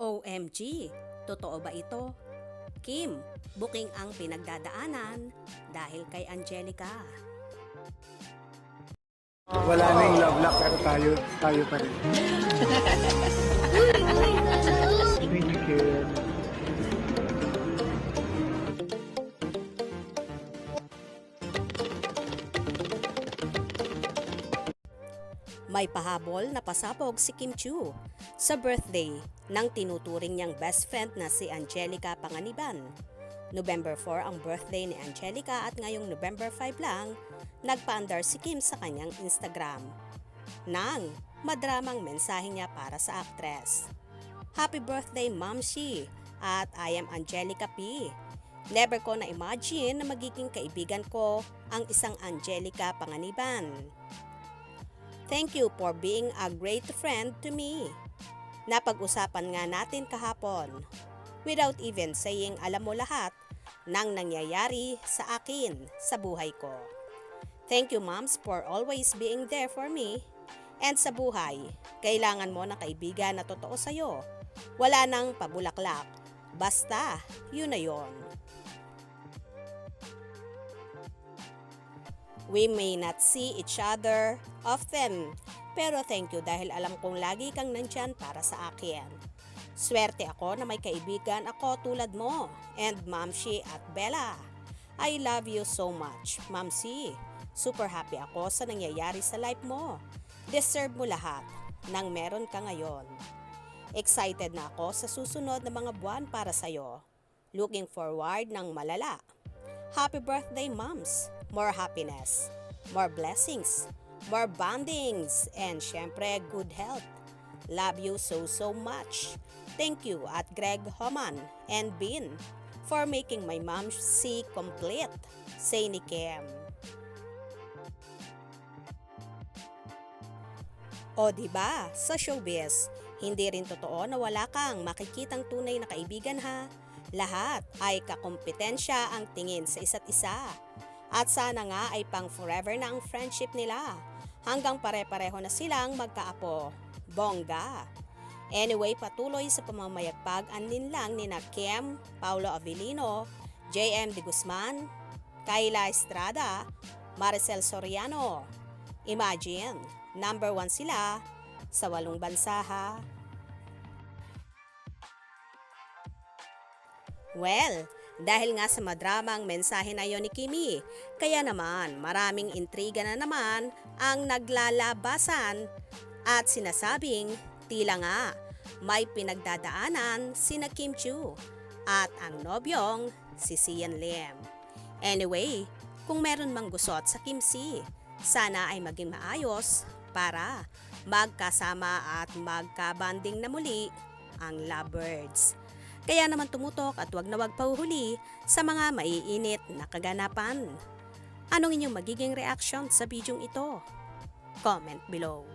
OMG, totoo ba ito? Kim, booking ang pinagdadaanan dahil kay Angelica. Wala na yung love lock pero tayo pa rin. Thank you, Kim. May pahabol na pasabog si Kim Chiu sa birthday ng tinuturing niyang best friend na si Angelica Panganiban. November 4 ang birthday ni Angelica at ngayong November 5 lang, nagpaandar si Kim sa kanyang Instagram nang madramang mensahe niya para sa aktres. Happy birthday, Momshi! At I am Angelica P. Never ko na-imagine na magiging kaibigan ko ang isang Angelica Panganiban. Thank you for being a great friend to me. Napag-usapan nga natin kahapon. Without even saying alam mo lahat ng nangyayari sa akin sa buhay ko. Thank you, moms, for always being there for me. And sa buhay, kailangan mo ng kaibigan na totoo sa'yo. Wala nang pabulaklak. Basta, yun na yun. We may not see each other often, pero thank you dahil alam kong lagi kang nandyan para sa akin. Swerte ako na may kaibigan ako tulad mo and Mamsi at Bella. I love you so much, Mamsi. Super happy ako sa nangyayari sa life mo. Deserve mo lahat ng meron ka ngayon. Excited na ako sa susunod na mga buwan para sa'yo. Looking forward ng malala. Happy birthday, moms! More happiness, more blessings, more bondings, and syempre good health. Love you so much. Thank you at Greg Homan and Bin for making my mom see complete. Say ni Kim. O diba, sa showbiz, hindi rin totoo na wala kang makikitang tunay na kaibigan ha. Lahat ay kakompetensya ang tingin sa isa't isa. At sana nga ay pang forever na ang friendship nila. Hanggang pare-pareho na silang magkaapo. Bongga! Anyway, patuloy sa pamamayagpag ang ninlang ni Kim, Paulo Avellino, JM De Guzman, Kayla Estrada, Maricel Soriano. Imagine, number 1 sila sa 8 bansa ha. Well, dahil nga sa madramang mensahe na yon ni Kimi, kaya naman maraming intriga na naman ang naglalabasan at sinasabing tila nga may pinagdadaanan sina Kim Chiu at ang nobyong si Sian Lim. Anyway, kung meron mang gusot sa Kim Si, sana ay maging maayos para magkasama at magkabanding na muli ang lovebirds. Kaya naman tumutok at wag na wag pauhuli sa mga maiinit na kaganapan. Anong inyong magiging reaction sa bidyong ito? Comment below.